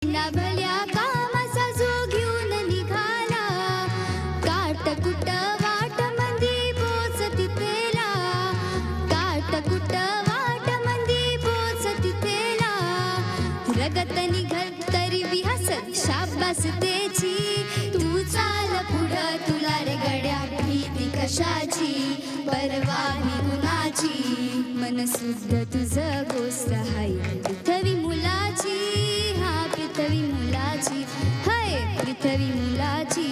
भल्या कामाचा जो घेऊन निघाला, काटकुट वाट मंदी पोचती तेला, काटकुट वाट मंदी पोचती तेला. रगत निघत तरी बी हसत शाबास त्याची, तू चाल पुढं तुला रे गड्या भीती कशाची, परवाही गुणाची. मन शुद्ध तुझं गोष्ट हाय पृथ्वी मुलाची, हा पृथ्वी मुलाची, हाय पृथ्वी मुलाची.